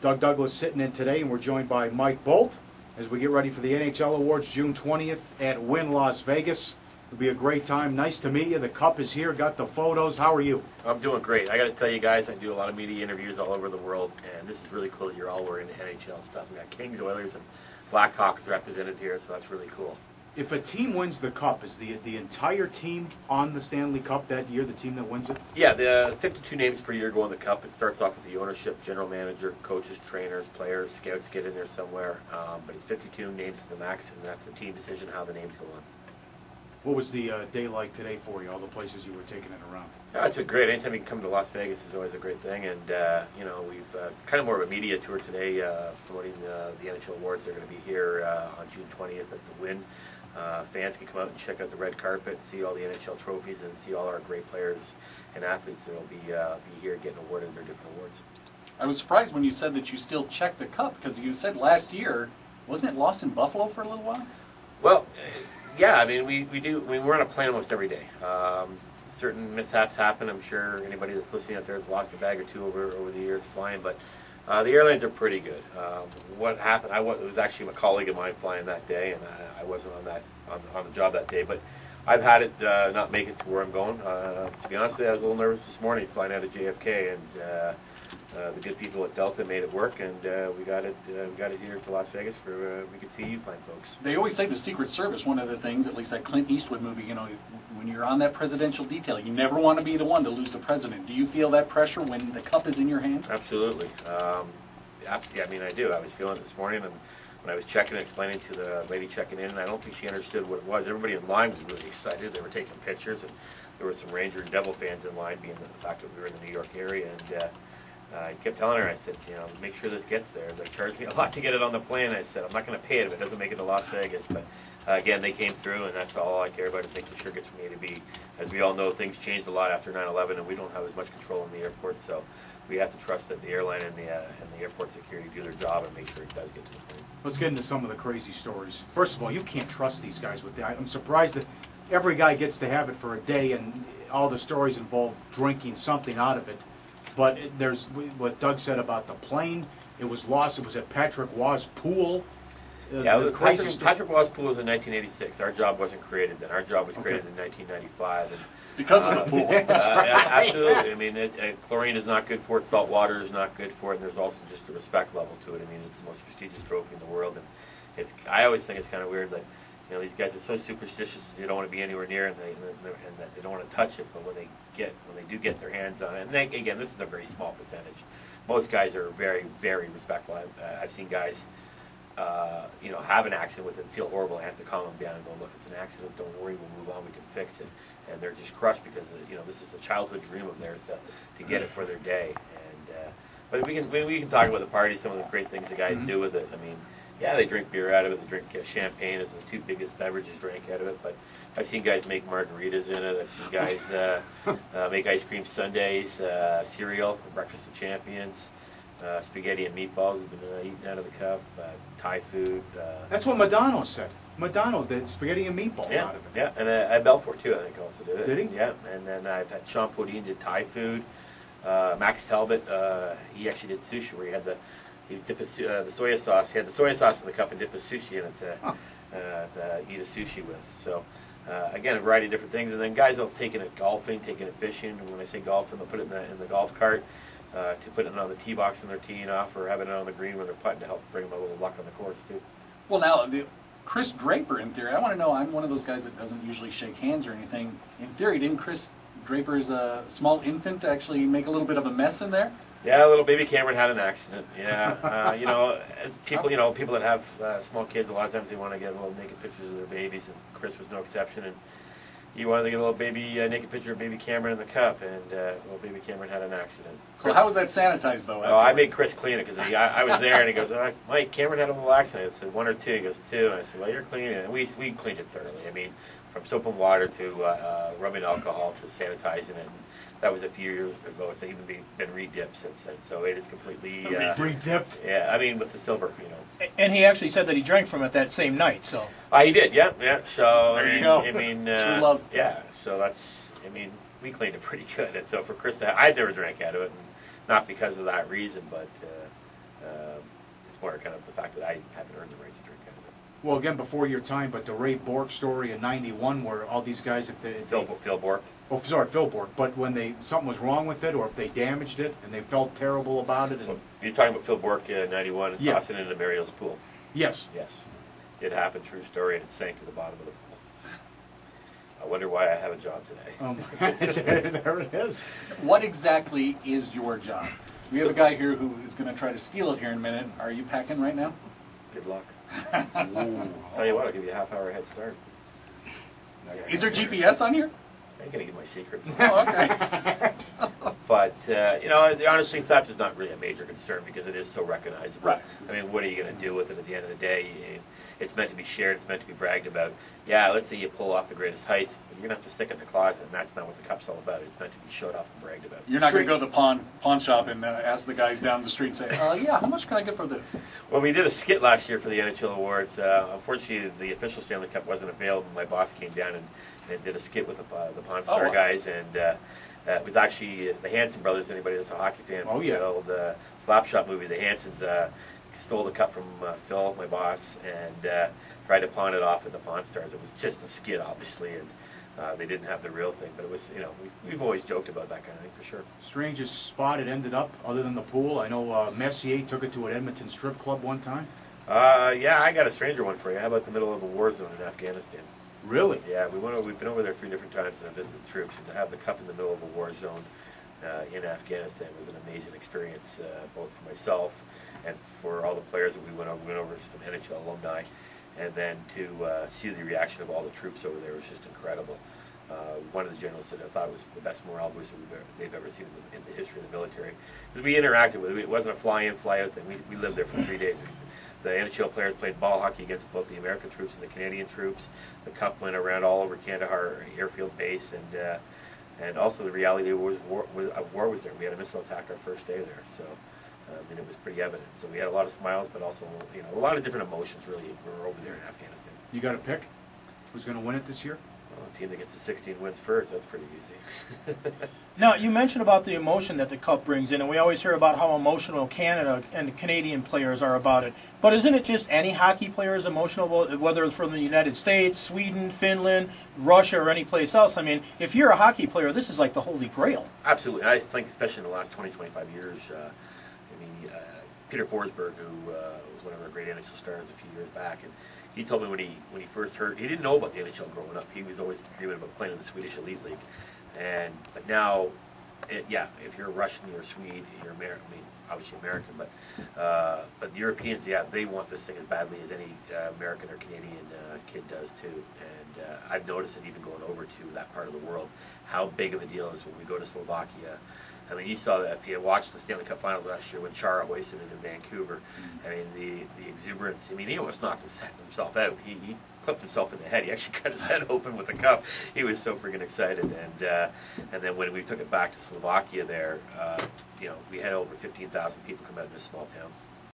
Doug Douglas sitting in today, and we're joined by Mike Bolt as we get ready for the NHL Awards June 20th at Wynn, Las Vegas. It'll be a great time. Nice to meet you. The cup is here. Got the photos. How are you? I'm doing great. I got to tell you guys, I do a lot of media interviews all over the world, and this is really cool that you're all wearing the NHL stuff. We got Kings, Oilers, and Blackhawks represented here, so that's really cool. If a team wins the cup, is the entire team on the Stanley Cup that year, the team that wins it? Yeah, the 52 names per year go in the cup. It starts off with the ownership, general manager, coaches, trainers, players, scouts get in there somewhere. But it's 52 names is the max, and that's the team decision how the names go on. What was the day like today for you, all the places you were taking it around? Yeah, it's a great. Anytime you can come to Las Vegas is always a great thing. And, you know, we've kind of more of a media tour today promoting the NHL Awards. They're going to be here on June 20th at the Wynn. Fans can come out and check out the red carpet, see all the NHL trophies, and see all our great players and athletes that will be here getting awarded their different awards. I was surprised when you said that you still check the cup, because you said last year, wasn't it lost in Buffalo for a little while? Well, yeah, I mean, we do. I mean, we're on a plane almost every day. Certain mishaps happen. I'm sure anybody that's listening out there has lost a bag or two over the years flying, but the airlines are pretty good. What happened? It was actually a colleague of mine flying that day, and I wasn't on the job that day. But I've had it not make it to where I'm going. To be honest with you, I was a little nervous this morning flying out of JFK, and the good people at Delta made it work, and we got it here to Las Vegas for we could see you fine folks. They always say the Secret Service, one of the things, at least that Clint Eastwood movie, you know, when you're on that presidential detail, you never want to be the one to lose the president. Do you feel that pressure when the cup is in your hands? Absolutely. Absolutely. I mean, I do. I was feeling it this morning, and when I was checking and explaining to the lady checking in, and I don't think she understood what it was. Everybody in line was really excited. They were taking pictures, and there were some Ranger and Devil fans in line, being the fact that we were in the New York area, and I kept telling her, I said, you know, make sure this gets there. They charged me a lot to get it on the plane. I said, I'm not going to pay it if it doesn't make it to Las Vegas. But again, they came through, and that's all I care about is making sure it gets from A to B. As we all know, things changed a lot after 9/11, and we don't have as much control in the airport. So we have to trust that the airline and the airport security do their job and make sure it does get to the plane. Let's get into some of the crazy stories. First of all, you can't trust these guys with that. I'm surprised that every guy gets to have it for a day, and all the stories involve drinking something out of it. But there's what Doug said about the plane. It was lost. It was at Patrick Waugh's pool. Yeah, Patrick Waugh's pool was in 1986. Our job wasn't created then. Our job was created in 1995. And, because of the pool. That's right. Absolutely. Yeah. I mean, chlorine is not good for it. Salt water is not good for it. And there's also just a respect level to it. I mean, it's the most prestigious trophy in the world. And I always think it's kind of weird that, you know, these guys are so superstitious they don't want to be anywhere near it, and that they don't want to touch it. But when they do get their hands on it, and again, this is a very small percentage. Most guys are very, very respectful. I've seen guys, you know, have an accident with it, feel horrible. I have to calm them down and go, look, it's an accident. Don't worry, we'll move on. We can fix it. And they're just crushed because you know, this is a childhood dream of theirs to get it for their day. And but we can talk about the party, some of the great things the guys do with it. I mean, yeah, they drink beer out of it. They drink champagne as the two biggest beverages drank out of it. But I've seen guys make margaritas in it. I've seen guys make ice cream sundaes, cereal, breakfast of champions, spaghetti and meatballs have been eaten out of the cup, Thai food. That's what Madonna said. Madonna did spaghetti and meatballs Yeah, out of it. yeah, and Belfort too, I think, also did it. Did he? Yeah, and then I've had Sean Podine did Thai food. Max Talbot, he actually did sushi where he dip the soya sauce. He had the soya sauce in the cup and dip his sushi in it to eat a sushi with. So again, a variety of different things. And then guys have taken it golfing, taken it fishing. And when I say golfing, they'll put it in the golf cart to put it on the tee box when they're teeing off, or having it on the green when they're putting to help bring them a little luck on the course too. Well, now, Chris Draper, in theory, I want to know, I'm one of those guys that doesn't usually shake hands or anything. In theory, didn't Chris Draper's small infant actually make a little bit of a mess in there? Yeah, little baby Cameron had an accident. Yeah, you know, as people, you know, people that have small kids, a lot of times they want to get little naked pictures of their babies, and Chris was no exception. And he wanted to get a little baby naked picture of baby Cameron in the cup, and little baby Cameron had an accident. So how was that sanitized, though? Oh, I made Chris clean it because I was there, and he goes, Mike, Cameron had a little accident. I said, 1 or 2. He goes, 2. And I said, well, you're cleaning it. And we cleaned it thoroughly. I mean, from soap and water to rubbing alcohol to sanitizing it. And that was a few years ago. It's even been re-dipped since then. So it is completely re-dipped. Yeah, I mean with the silver, you know. And he actually said that he drank from it that same night. So he did, yeah. So there you go. I mean, true love. Yeah. So that's, I mean, we cleaned it pretty good. And so for Chris, I'd never drank out of it, and not because of that reason, but It's more kind of the fact that I haven't earned the right to drink out of it. Well, again, before your time, but the Ray Bork story in '91, where all these guys, Phil Bork. oh, sorry, Phil Bork, but when something was wrong with it, or if they damaged it and they felt terrible about it, and You're talking about Phil Bork in '91 Yeah. tossing into Mario's pool. yes, Yes, did happen, true story, and it sank to the bottom of the pool. I wonder why I have a job today. there it is. What exactly is your job? We have a guy here who is going to try to steal it here in a minute. Are you packing right now? Good luck. Tell you what, I'll give you a half-hour head start. Is there GPS on here? I ain't gonna give my secrets. Oh, okay. But honestly, theft is not really a major concern because it is so recognizable. Right. I mean, what are you going to do with it at the end of the day? It's meant to be shared. It's meant to be bragged about. Yeah, let's say you pull off the greatest heist, but you're going to have to stick it in the closet, and that's not what the cup's all about. It's meant to be showed off and bragged about. You're not going to go to the pawn shop and ask the guys down the street and say, yeah, how much can I get for this? Well, we did a skit last year for the NHL Awards. Unfortunately, the official Stanley Cup wasn't available. My boss came down and did a skit with the Pawn Star guys, and it was actually the Hanson brothers. Anybody that's a hockey fan from the old Slapshot movie, the Hansons stole the cup from Phil, my boss, and tried to pawn it off at the Pawn Stars. It was just a skit, obviously, and they didn't have the real thing. But it was, we've always joked about that kind of thing for sure. Strangest spot it ended up, other than the pool. I know Messier took it to an Edmonton strip club one time. Yeah, I got a stranger one for you. How about the middle of a war zone in Afghanistan? Really? Yeah, we've been over there 3 different times and visited the troops. And to have the cup in the middle of a war zone in Afghanistan was an amazing experience, both for myself and for all the players that we went over. We went over some NHL alumni, and then to see the reaction of all the troops over there was just incredible. One of the generals said I thought it was the best morale booster they've ever seen in the history of the military. Because we interacted with it. It wasn't a fly-in, fly-out thing. We lived there for 3 days. The NHL players played ball hockey against both the American troops and the Canadian troops. The cup went around all over Kandahar Airfield Base, and also the reality of war was there. We had a missile attack our first day there, so it was pretty evident. So we had a lot of smiles, but also a lot of different emotions. Really, we were over there in Afghanistan. You got a pick? Who's going to win it this year? Well, a team that gets the 16 wins first, that's pretty easy. Now, you mentioned about the emotion that the Cup brings in, and we always hear about how emotional Canada and the Canadian players are about it. But isn't it just any hockey player is emotional, whether it's from the United States, Sweden, Finland, Russia, or any place else? I mean, if you're a hockey player, this is like the holy grail. Absolutely. I think especially in the last 20, 25 years, Peter Forsberg, who was one of our great NHL stars a few years back, and he told me when he first heard, he didn't know about the NHL growing up. He was always dreaming about playing in the Swedish Elite League, but now, if you're Russian, you're Swede, you're American. I mean, obviously American, but the Europeans, they want this thing as badly as any American or Canadian kid does too. And I've noticed it even going over to that part of the world, how big of a deal it is when we go to Slovakia. I mean, you saw that if you watched the Stanley Cup Finals last year when Chara hoisted it in Vancouver. I mean, the exuberance. I mean, he almost knocked himself out. He clipped himself in the head. He actually cut his head open with the cup. He was so freaking excited. And then when we took it back to Slovakia, there, we had over 15,000 people come out of this small town.